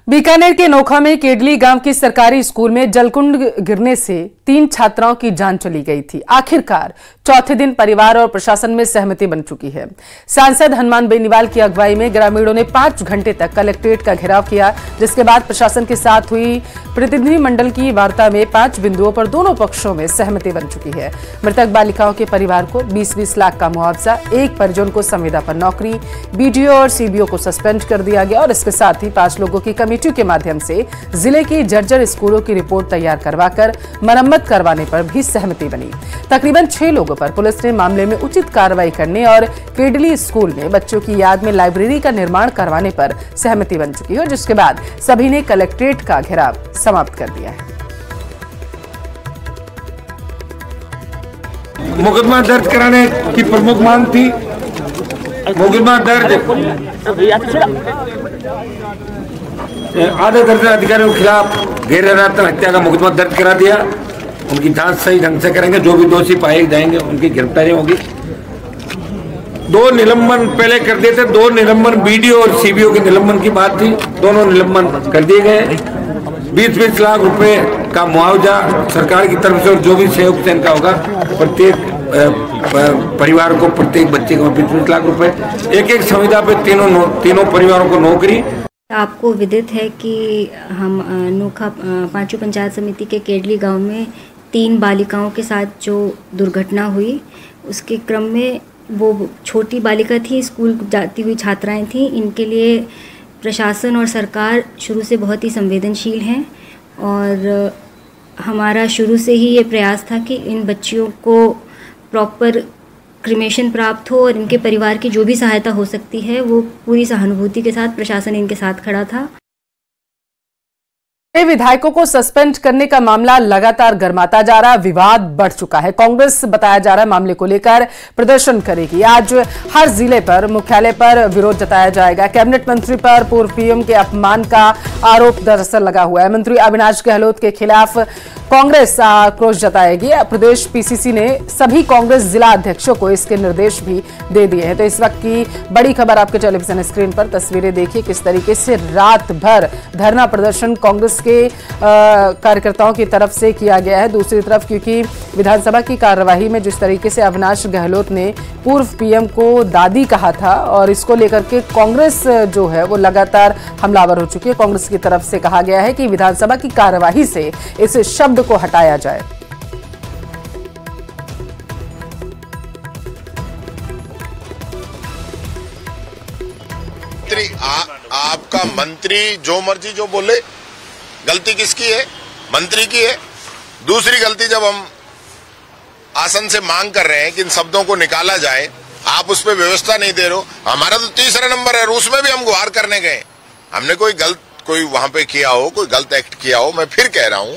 बीकानेर के नोखा में केडली गांव की सरकारी स्कूल में जलकुंड गिरने से 3 छात्राओं की जान चली गई थी। आखिरकार चौथे दिन परिवार और प्रशासन में सहमति बन चुकी है। सांसद हनुमान बेनीवाल की अगुवाई में ग्रामीणों ने 5 घंटे तक कलेक्ट्रेट का घेराव किया, जिसके बाद प्रशासन के साथ हुई प्रतिनिधिमंडल की वार्ता में 5 बिंदुओं पर दोनों पक्षों में सहमति बन चुकी है। मृतक बालिकाओं के परिवार को 20-20 लाख का मुआवजा, एक परिजन को संविदा पर नौकरी, बीडीओ और सीबीओ को सस्पेंड कर दिया गया और इसके साथ ही 5 लोगों की कमेटी के माध्यम से जिले की जर्जर स्कूलों की रिपोर्ट तैयार करवाकर मरम्मत करवाने पर भी सहमति बनी। तकरीबन 6 लोगों पर पुलिस ने मामले में उचित कार्रवाई करने और केडली स्कूल में बच्चों की याद में लाइब्रेरी का निर्माण करवाने पर सहमति बन चुकी है, जिसके बाद सभी ने कलेक्ट्रेट का घेराव समाप्त कर दिया है। मुकदमा दर्ज कराने की प्रमुख मांग थी। मुकदमा दर्ज आधे दर्जन अधिकारियों के खिलाफ गैर इरादतन हत्या का मुकदमा दर्ज करा दिया। उनकी जांच सही ढंग से करेंगे, जो भी दोषी पाए जाएंगे उनकी गिरफ्तारी होगी। 2 निलंबन पहले कर दिए थे, 2 निलंबन बीडीओ और सीबीओ के निलंबन की बात थी, दोनों निलंबन कर दिए गए। 20-20 लाख रुपए का मुआवजा सरकार की तरफ से और जो भी सहयोग से इनका होगा, प्रत्येक परिवार को, प्रत्येक बच्चे को 20-20 लाख रुपए, एक संविदा पे तीनों परिवारों को नौकरी। आपको विदित है कि हम नोखा पांचू पंचायत समिति के केडली गांव में 3 बालिकाओं के साथ जो दुर्घटना हुई, उसके क्रम में वो छोटी बालिका थी, स्कूल जाती हुई छात्राएं थीं। इनके लिए प्रशासन और सरकार शुरू से बहुत ही संवेदनशील हैं और हमारा शुरू से ही ये प्रयास था कि इन बच्चियों को प्रॉपर क्रिमेशन प्राप्त हो और इनके परिवार की जो भी सहायता हो सकती है वो पूरी सहानुभूति के साथ प्रशासन इनके साथ खड़ा था। विधायकों को सस्पेंड करने का मामला लगातार गर्माता जा रहा है, विवाद बढ़ चुका है। कांग्रेस बताया जा रहा है मामले को लेकर प्रदर्शन करेगी। आज हर जिले पर मुख्यालय पर विरोध जताया जाएगा। कैबिनेट मंत्री पर पूर्व पीएम के अपमान का आरोप दरअसल लगा हुआ है। मंत्री अविनाश गहलोत के खिलाफ कांग्रेस आक्रोश जताएगी। प्रदेश पीसीसी ने सभी कांग्रेस जिला अध्यक्षों को इसके निर्देश भी दे दिए हैं। तो इस वक्त की बड़ी खबर आपके टेलीविजन स्क्रीन पर, तस्वीरें देखिए किस तरीके से रात भर धरना प्रदर्शन कांग्रेस के कार्यकर्ताओं की तरफ से किया गया है। दूसरी तरफ क्योंकि विधानसभा की कार्यवाही में जिस तरीके से अविनाश गहलोत ने पूर्व पीएम को दादी कहा था और इसको लेकर के कांग्रेस जो है वो लगातार हमलावर हो चुकी है। कांग्रेस की तरफ से कहा गया है कि विधानसभा की कार्यवाही से इस शब्द को हटाया जाए। आपका मंत्री जो मर्जी जो बोले, गलती किसकी है? मंत्री की है। दूसरी गलती, जब हम आसन से मांग कर रहे हैं कि इन शब्दों को निकाला जाए, आप उस पर व्यवस्था नहीं दे रहे हो। हमारा तो 3रा नंबर है, उसमें भी हम गुहार करने गए। हमने कोई वहां पे किया हो, कोई गलत एक्ट किया हो, मैं फिर कह रहा हूं,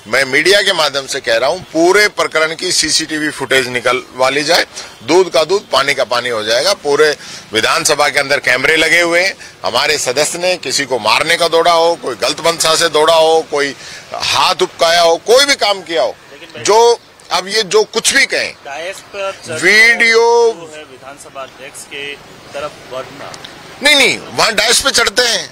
मैं मीडिया के माध्यम से कह रहा हूं, पूरे प्रकरण की सीसीटीवी फुटेज निकलवा ली जाए। दूध का दूध, पानी का पानी हो जाएगा। पूरे विधानसभा के अंदर कैमरे लगे हुए हैं। हमारे सदस्य ने किसी को मारने का दौड़ा हो, कोई गलत मंशा से दौड़ा हो, कोई हाथ उपकाया हो, कोई भी काम किया हो, जो अब ये जो कुछ भी कहें, वीडियो विधानसभा अध्यक्ष के तरफ बढ़ना नहीं, वहां डायस पे चढ़ते हैं।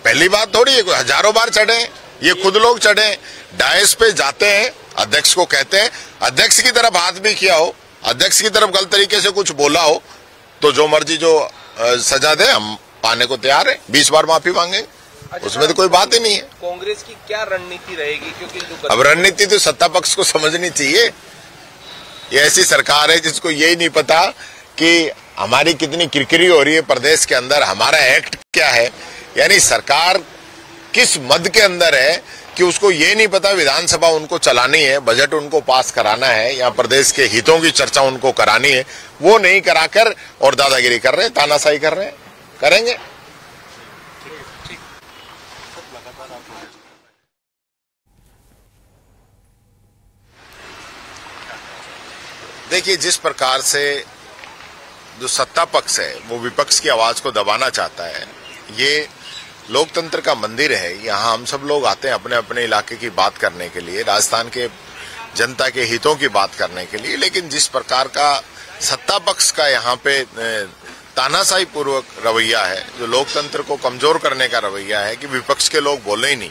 पहली बात थोड़ी है, कोई हजारों बार चढ़े, ये खुद लोग चढ़े, डायस पे जाते हैं, अध्यक्ष को कहते हैं, अध्यक्ष की तरफ हाथ भी किया हो, अध्यक्ष की तरफ गलत तरीके से कुछ बोला हो, तो जो मर्जी जो सजा दे हम पाने को तैयार है। 20 बार माफी मांगे, उसमें तो कोई बात ही नहीं है। कांग्रेस की क्या रणनीति रहेगी? क्योंकि अब रणनीति तो सत्ता पक्ष को समझनी चाहिए। ये ऐसी सरकार है जिसको यही नहीं पता कि हमारी कितनी किरकिरी हो रही है प्रदेश के अंदर, हमारा एक्ट क्या है, यानी सरकार किस मद के अंदर है कि उसको ये नहीं पता विधानसभा उनको चलानी है, बजट उनको पास कराना है, या प्रदेश के हितों की चर्चा उनको करानी है, वो नहीं कराकर और दादागिरी कर रहे हैं, तानाशाही कर रहे हैं। करेंगे। देखिए, जिस प्रकार से जो सत्ता पक्ष है वो विपक्ष की आवाज को दबाना चाहता है, ये लोकतंत्र का मंदिर है। यहाँ हम सब लोग आते हैं अपने अपने इलाके की बात करने के लिए, राजस्थान के जनता के हितों की बात करने के लिए, लेकिन जिस प्रकार का सत्ता पक्ष का यहाँ पे तानाशाही पूर्वक रवैया है, जो लोकतंत्र को कमजोर करने का रवैया है कि विपक्ष के लोग बोले ही नहीं।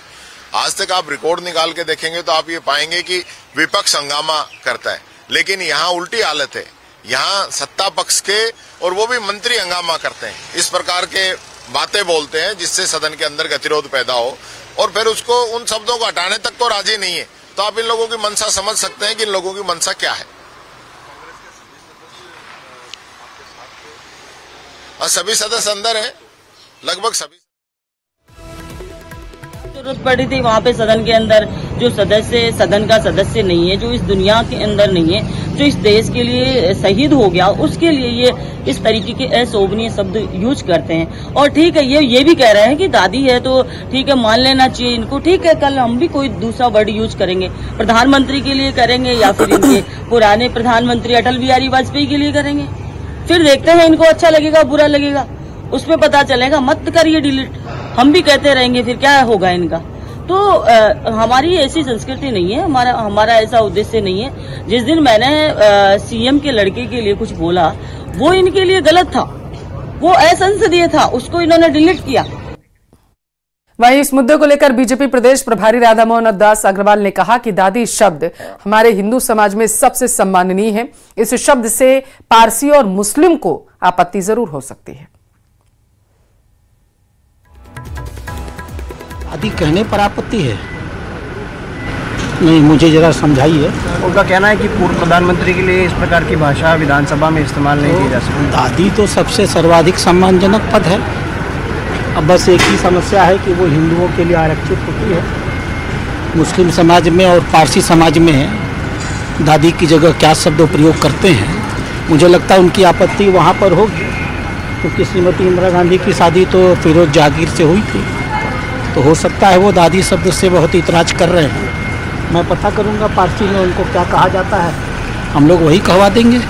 आज तक आप रिकॉर्ड निकाल के देखेंगे तो आप ये पाएंगे कि विपक्ष हंगामा करता है, लेकिन यहाँ उल्टी हालत है। यहाँ सत्ता पक्ष के और वो भी मंत्री हंगामा करते हैं, इस प्रकार के बातें बोलते हैं जिससे सदन के अंदर गतिरोध पैदा हो, और फिर उसको उन शब्दों को हटाने तक तो राजी नहीं है। तो आप इन लोगों की मंशा समझ सकते हैं कि इन लोगों की मंशा क्या है। और सभी सदस्य अंदर हैं, लगभग सभी। जरूरत पड़ी थी वहाँ पे सदन के अंदर जो सदस्य सदन का सदस्य नहीं है, जो इस दुनिया के अंदर नहीं है, जो इस देश के लिए शहीद हो गया, उसके लिए ये इस तरीके के अशोभनीय शब्द यूज करते हैं। और ठीक है, ये भी कह रहे हैं कि दादी है तो ठीक है, मान लेना चाहिए इनको। ठीक है, कल हम भी कोई दूसरा वर्ड यूज करेंगे, प्रधानमंत्री के लिए करेंगे या फिर इनके पुराने प्रधानमंत्री अटल बिहारी वाजपेयी के लिए करेंगे। फिर देखते हैं इनको अच्छा लगेगा बुरा लगेगा, उसमें पता चलेगा। मत करिए डिलीट, हम भी कहते रहेंगे, फिर क्या होगा इनका। तो हमारी ऐसी संस्कृति नहीं है, हमारा ऐसा उद्देश्य नहीं है। जिस दिन मैंने सीएम के लड़के के लिए कुछ बोला, वो इनके लिए गलत था, वो असंसदीय था, उसको इन्होंने डिलीट किया। वहीं इस मुद्दे को लेकर बीजेपी प्रदेश प्रभारी राधामोहन दास अग्रवाल ने कहा कि दादी शब्द हमारे हिंदू समाज में सबसे सम्माननीय है। इस शब्द से पारसी और मुस्लिम को आपत्ति जरूर हो सकती है। दादी कहने पर आपत्ति है? नहीं, मुझे जरा समझाइए। उनका कहना है कि पूर्व प्रधानमंत्री के लिए इस प्रकार की भाषा विधानसभा में इस्तेमाल नहीं की जा सकती। दादी तो सबसे सर्वाधिक सम्मानजनक पद है। अब बस एक ही समस्या है कि वो हिंदुओं के लिए आरक्षित होती है, मुस्लिम समाज में और पारसी समाज में दादी की जगह क्या शब्द प्रयोग करते हैं। मुझे लगता है उनकी आपत्ति वहाँ पर होगी, क्योंकि श्रीमती इंदिरा गांधी की शादी तो फिरोज जहांगीर से हुई थी, तो हो सकता है वो दादी शब्द से बहुत इतराज कर रहे हैं। मैं पता करूँगा पारसी में उनको क्या कहा जाता है, हम लोग वही कहवा देंगे।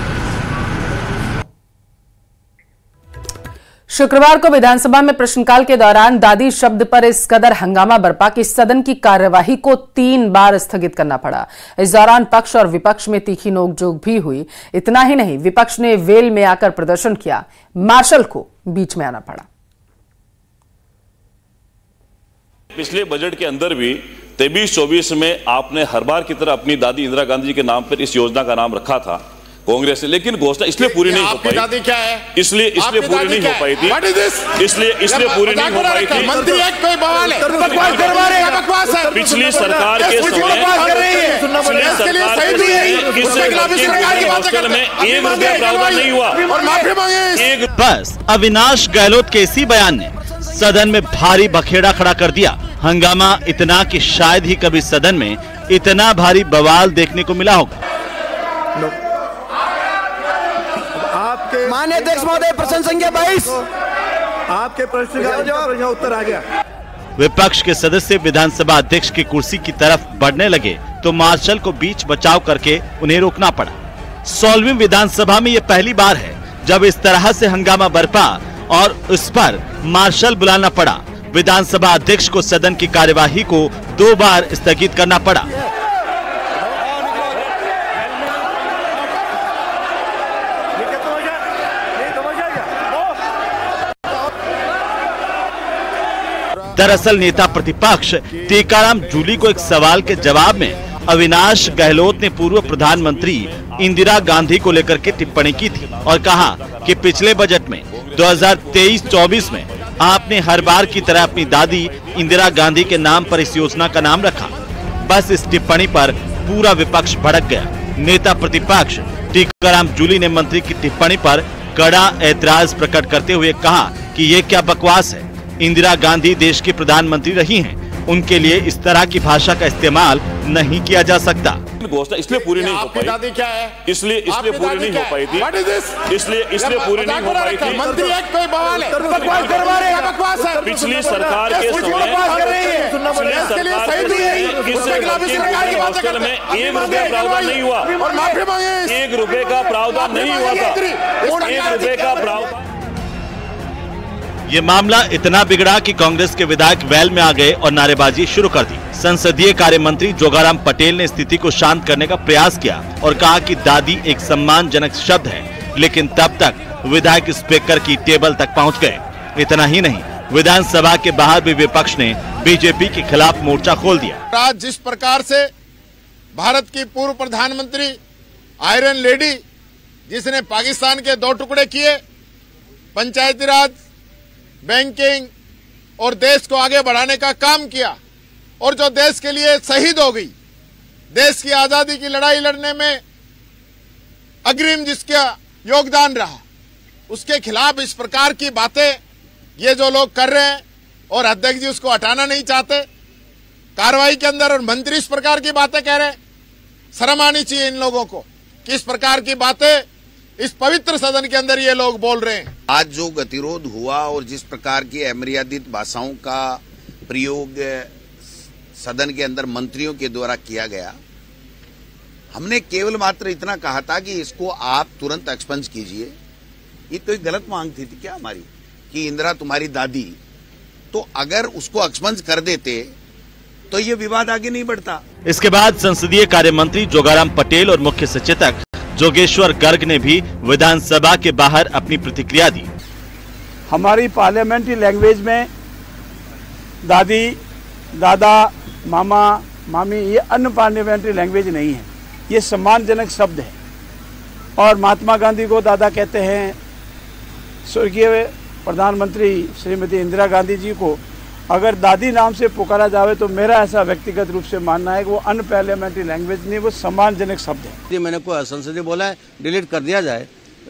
शुक्रवार को विधानसभा में प्रश्नकाल के दौरान दादी शब्द पर इस कदर हंगामा बरपा कि सदन की कार्यवाही को 3 बार स्थगित करना पड़ा। इस दौरान पक्ष और विपक्ष में तीखी नोकझोंक भी हुई। इतना ही नहीं, विपक्ष ने वेल में आकर प्रदर्शन किया, मार्शल को बीच में आना पड़ा। पिछले बजट के अंदर भी 23-24 में आपने हर बार की तरह अपनी दादी इंदिरा गांधी जी के नाम पर इस योजना का नाम रखा था कांग्रेस से, लेकिन घोषणा इसलिए पूरी नहीं हो पाई। दादी क्या है? इसलिए पूरी नहीं हो पाई थी। इसलिए पूरी नहीं हो पाई थी। मंत्री एक कोई बवाल है, बकवास है। पिछली सरकार के समय हॉस्टल में 1 रुपया प्रावधान नहीं हुआ। बस अविनाश गहलोत के इसी बयान ने सदन में भारी बखेड़ा खड़ा कर दिया। हंगामा इतना कि शायद ही कभी सदन में इतना भारी बवाल देखने को मिला होगा। माननीय अध्यक्ष महोदय, प्रश्न संख्या 22, आपके प्रश्न का जवाब उत्तर आ गया। विपक्ष के सदस्य विधानसभा अध्यक्ष की कुर्सी की तरफ बढ़ने लगे तो मार्शल को बीच बचाव करके उन्हें रोकना पड़ा। 16वीं विधानसभा में यह पहली बार है जब इस तरह से हंगामा बरपा और उस पर मार्शल बुलाना पड़ा। विधानसभा अध्यक्ष को सदन की कार्यवाही को 2 बार स्थगित करना पड़ा। दरअसल नेता प्रतिपक्ष टीकाराम जूली को एक सवाल के जवाब में अविनाश गहलोत ने पूर्व प्रधानमंत्री इंदिरा गांधी को लेकर के टिप्पणी की थी और कहा कि पिछले बजट में 2023-24 में आपने हर बार की तरह अपनी दादी इंदिरा गांधी के नाम पर इस योजना का नाम रखा। बस इस टिप्पणी पर पूरा विपक्ष भड़क गया। नेता प्रतिपक्ष टीकाराम जूली ने मंत्री की टिप्पणी पर कड़ा ऐतराज प्रकट करते हुए कहा कि ये क्या बकवास है। इंदिरा गांधी देश की प्रधानमंत्री रही हैं, उनके लिए इस तरह की भाषा का इस्तेमाल नहीं किया जा सकता। घोषणा इसलिए पूरी नहीं हो पाई। दादी क्या है? इसलिए पूरी नहीं हो पाई थी। इसलिए पूरी नहीं हो पाई थी। मंत्री एक कोई बवाल है, बकवास है। पिछली सरकार के समय हॉस्टल में 1 रुपया प्रावधान नहीं हुआ। 1 रुपये का प्रावधान नहीं हुआ था। 1 रुपये का प्रावधान। ये मामला इतना बिगड़ा कि कांग्रेस के विधायक वेल में आ गए और नारेबाजी शुरू कर दी। संसदीय कार्य मंत्री जोगाराम पटेल ने स्थिति को शांत करने का प्रयास किया और कहा कि दादी एक सम्मानजनक शब्द है, लेकिन तब तक विधायक स्पीकर की टेबल तक पहुंच गए। इतना ही नहीं, विधानसभा के बाहर भी विपक्ष ने बीजेपी के खिलाफ मोर्चा खोल दिया। आज जिस प्रकार से भारत की पूर्व प्रधानमंत्री आयरन लेडी, जिसने पाकिस्तान के 2 टुकड़े किए, पंचायती राज, बैंकिंग और देश को आगे बढ़ाने का काम किया, और जो देश के लिए शहीद हो गई, देश की आजादी की लड़ाई लड़ने में अग्रिम जिसका योगदान रहा, उसके खिलाफ इस प्रकार की बातें ये जो लोग कर रहे हैं, और अध्यक्ष जी उसको हटाना नहीं चाहते कार्रवाई के अंदर, और मंत्री इस प्रकार की बातें कह रहे हैं। शर्म आनी चाहिए इन लोगों को, किस प्रकार की बातें इस पवित्र सदन के अंदर ये लोग बोल रहे हैं। आज जो गतिरोध हुआ और जिस प्रकार की अमर्यादित भाषाओं का प्रयोग सदन के अंदर मंत्रियों के द्वारा किया गया, हमने केवल मात्र इतना कहा था कि इसको आप तुरंत एक्सपंज कीजिए। ये कोई गलत मांग थी क्या हमारी कि इंदिरा तुम्हारी दादी, तो अगर उसको एक्सपंज कर देते तो ये विवाद आगे नहीं बढ़ता। इसके बाद संसदीय कार्य मंत्री जोगाराम पटेल और मुख्य सचेतक जोगेश्वर गर्ग ने भी विधानसभा के बाहर अपनी प्रतिक्रिया दी। हमारी पार्लियामेंट्री लैंग्वेज में दादी, दादा, मामा, मामी ये अन्य पार्लियामेंट्री लैंग्वेज नहीं है, ये सम्मानजनक शब्द है। और महात्मा गांधी को दादा कहते हैं, स्वर्गीय प्रधानमंत्री श्रीमती इंदिरा गांधी जी को अगर दादी नाम से पुकारा जावे तो मेरा ऐसा व्यक्तिगत रूप से मानना है कि वो अन पार्लियामेंट्री लैंग्वेज नहीं, वो सम्मानजनक शब्द है। मैंने कोई संसदीय बोला है डिलीट कर दिया जाए,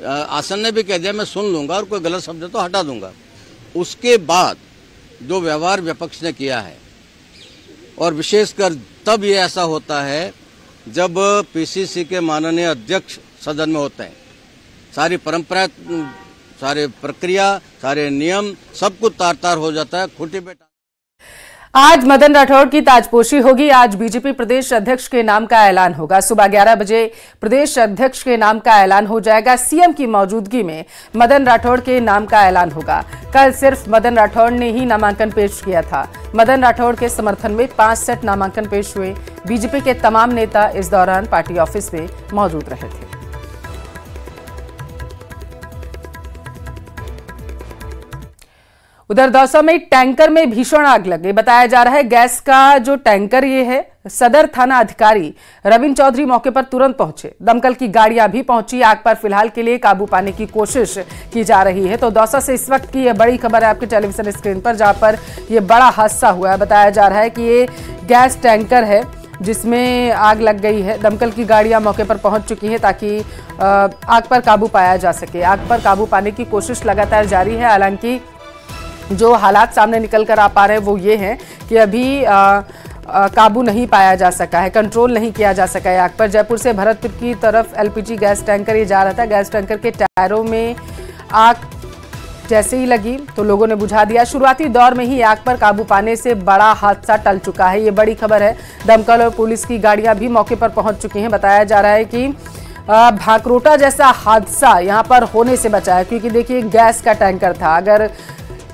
आसन ने भी कह दिया मैं सुन लूंगा और कोई गलत शब्द तो हटा दूंगा। उसके बाद जो व्यवहार विपक्ष ने किया है, और विशेषकर तब ये ऐसा होता है जब पीसीसी के माननीय अध्यक्ष सदन में होते हैं, सारी परंपरा, सारे प्रक्रिया, सारे नियम सब कुछ तार-तार हो जाता है। खुटी बेटा आज मदन राठौड़ की ताजपोशी होगी। आज बीजेपी प्रदेश अध्यक्ष के नाम का ऐलान होगा। सुबह 11 बजे प्रदेश अध्यक्ष के नाम का ऐलान हो जाएगा। सीएम की मौजूदगी में मदन राठौड़ के नाम का ऐलान होगा। कल सिर्फ मदन राठौड़ ने ही नामांकन पेश किया था। मदन राठौड़ के समर्थन में 5 सेट नामांकन पेश हुए। बीजेपी के तमाम नेता इस दौरान पार्टी ऑफिस में मौजूद रहे थे। उधर दौसा में टैंकर में भीषण आग लग गई। बताया जा रहा है गैस का जो टैंकर ये है, सदर थाना अधिकारी रविंद्र चौधरी मौके पर तुरंत पहुंचे। दमकल की गाड़ियां भी पहुंची। आग पर फिलहाल के लिए काबू पाने की कोशिश की जा रही है। तो दौसा से इस वक्त की यह बड़ी खबर है आपके टेलीविजन स्क्रीन पर, जहां पर यह बड़ा हादसा हुआ है। बताया जा रहा है कि ये गैस टैंकर है जिसमें आग लग गई है। दमकल की गाड़ियां मौके पर पहुंच चुकी हैं ताकि आग पर काबू पाया जा सके। आग पर काबू पाने की कोशिश लगातार जारी है। हालांकि जो हालात सामने निकल कर आ पा रहे हैं वो ये हैं कि अभी काबू नहीं पाया जा सका है, कंट्रोल नहीं किया जा सका है आग पर। जयपुर से भरतपुर की तरफ एलपीजी गैस टैंकर ये जा रहा था। गैस टैंकर के टायरों में आग जैसे ही लगी तो लोगों ने बुझा दिया। शुरुआती दौर में ही आग पर काबू पाने से बड़ा हादसा टल चुका है। ये बड़ी खबर है। दमकल और पुलिस की गाड़ियां भी मौके पर पहुंच चुकी हैं। बताया जा रहा है कि भाकरोटा जैसा हादसा यहां पर होने से बचा है, क्योंकि देखिए गैस का टैंकर था, अगर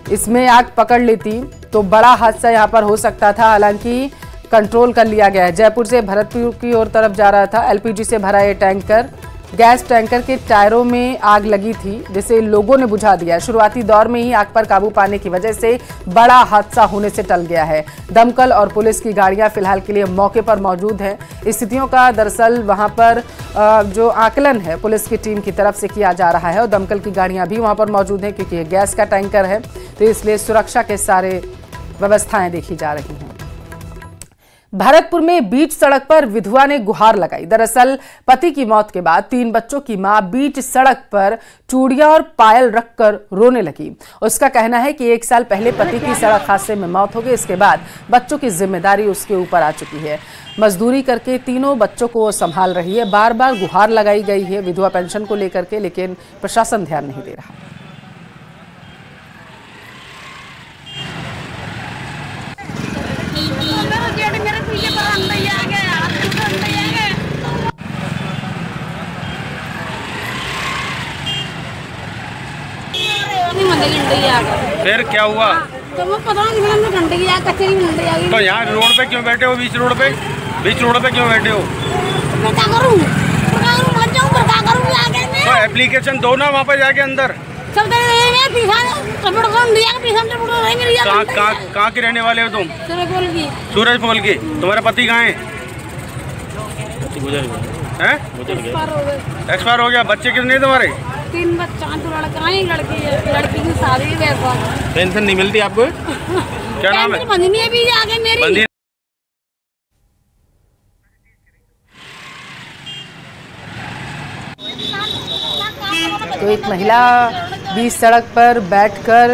इसमें आग पकड़ लेती तो बड़ा हादसा यहां पर हो सकता था। हालांकि कंट्रोल कर लिया गया है। जयपुर से भरतपुर की ओर तरफ जा रहा था एलपीजी से भरा ये टैंकर। गैस टैंकर के टायरों में आग लगी थी जिसे लोगों ने बुझा दिया। शुरुआती दौर में ही आग पर काबू पाने की वजह से बड़ा हादसा होने से टल गया है। दमकल और पुलिस की गाड़ियां फिलहाल के लिए मौके पर मौजूद हैं। स्थितियों का दरअसल वहां पर जो आकलन है पुलिस की टीम की तरफ से किया जा रहा है और दमकल की गाड़ियां भी वहां पर मौजूद हैं, क्योंकि ये गैस का टैंकर है तो इसलिए सुरक्षा के सारे व्यवस्थाएं देखी जा रही हैं। भरतपुर में बीच सड़क पर विधवा ने गुहार लगाई। दरअसल पति की मौत के बाद 3 बच्चों की मां बीच सड़क पर चूड़ियां और पायल रखकर रोने लगी। उसका कहना है कि 1 साल पहले पति की सड़क हादसे में मौत हो गई। इसके बाद बच्चों की जिम्मेदारी उसके ऊपर आ चुकी है। मजदूरी करके तीनों बच्चों को संभाल रही है। बार बार गुहार लगाई गई है विधवा पेंशन को लेकर के, लेकिन प्रशासन ध्यान नहीं दे रहा। फिर क्या हुआ? तो वो पता नहीं, मैंने गंदगी आ कचरी में गंदगी आ गई। तो यहाँ रोड पे क्यों बैठे हो? बीच रोड पे क्यों बैठे हो? मैं क्या करूँ? मर जाऊँ, क्या करूँ आगे में? तो एप्लीकेशन दो ना वहाँ पे जाके अंदर। कहाँ की रहने वाले हो तुम? सूरजपोल की। तुम्हारे पति कहाँ है? गुजर गए। एक्सपायर हो गया। बच्चे कितने हैं तुम्हारे? 3 बच्चा, 2 लड़का, 1 लड़की है। लड़की की शादी है। पेंशन नहीं मिलती आपको? क्या नाम है? बंधनी है भी आगे मेरी। तो एक महिला बीच सड़क पर बैठकर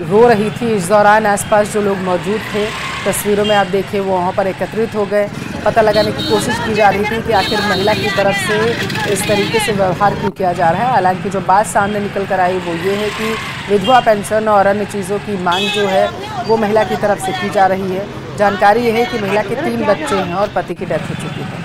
रो रही थी। इस दौरान आसपास जो लोग मौजूद थे, तस्वीरों में आप देखिए, वो वहाँ पर एकत्रित हो गए। पता लगाने की कोशिश की जा रही थी कि आखिर महिला की तरफ से इस तरीके से व्यवहार क्यों किया जा रहा है। हालांकि जो बात सामने निकल कर आई वो ये है कि विधवा पेंशन और अन्य चीज़ों की मांग जो है वो महिला की तरफ से की जा रही है। जानकारी यह है कि महिला के 3 बच्चे हैं और पति की डेथ हो चुकी है।